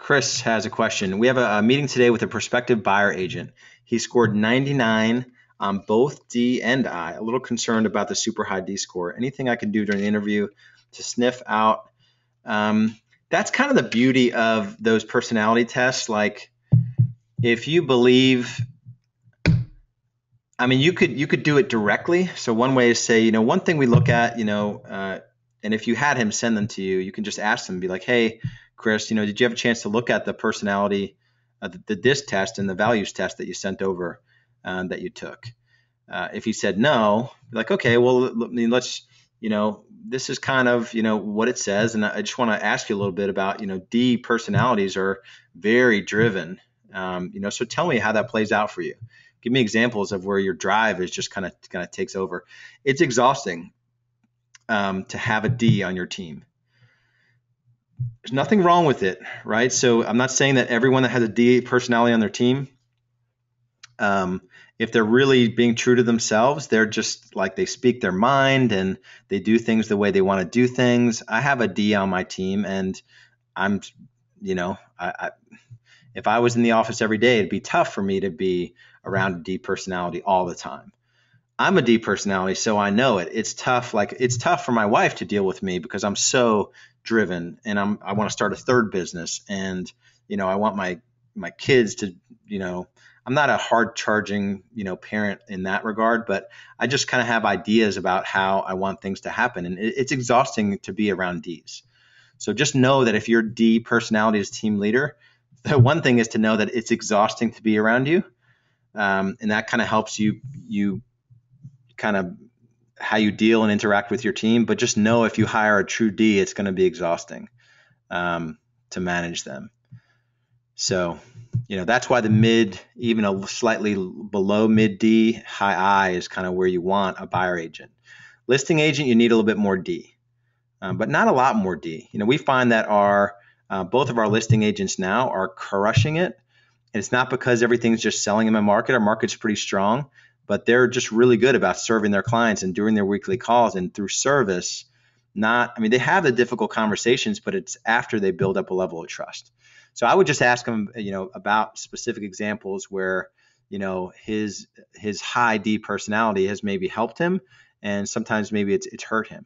Chris has a question. We have a meeting today with a prospective buyer agent. He scored 99 on both D and I. A little concerned about the super high D score. Anything I can do during the interview to sniff out? That's kind of the beauty of those personality tests. Like, if you believe, I mean, you could do it directly. So one way is say, one thing we look at, and if you had him send them to you, you can just ask them, be like, hey, Chris, did you have a chance to look at the personality, the DISC test and the values test that you sent over that you took? If he said no, be like, okay, well, let's, this is kind of, what it says. And I just want to ask you a little bit about, D personalities are very driven. So tell me how that plays out for you. Give me examples of where your drive is just kind of takes over. It's exhausting to have a D on your team. There's nothing wrong with it, right? So I'm not saying that everyone that has a D personality on their team, if they're really being true to themselves, they're just like, they speak their mind and they do things the way they want to do things. I have a D on my team, and I'm, if I was in the office every day, it'd be tough for me to be around a D personality all the time. I'm a D personality, so I know it. It's tough. Like, it's tough for my wife to deal with me because I'm so driven, and I want to start a third business, and I want my kids to, I'm not a hard charging, parent in that regard, but I just kind of have ideas about how I want things to happen, and it's exhausting to be around Ds. So just know that if you're D personality as team leader, the one thing is to know that it's exhausting to be around you, and that kind of helps you kind of how you deal and interact with your team. But just know if you hire a true D, it's going to be exhausting to manage them. So, that's why the mid, even a slightly below mid D, high I is kind of where you want a buyer agent. Listing agent, you need a little bit more D, but not a lot more D. We find that both of our listing agents now are crushing it. And it's not because everything's just selling in my market. Our market's pretty strong, but they're just really good about serving their clients and doing their weekly calls and through service. They have the difficult conversations, but it's after they build up a level of trust. So I would just ask them, about specific examples where, his high D personality has maybe helped him, and sometimes maybe it's hurt him.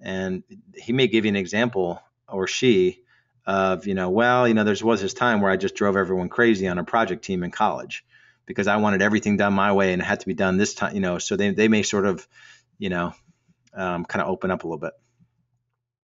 And he may give you an example, or she, of, there was this time where I just drove everyone crazy on a project team in college because I wanted everything done my way and it had to be done this time, so they may sort of, kind of open up a little bit.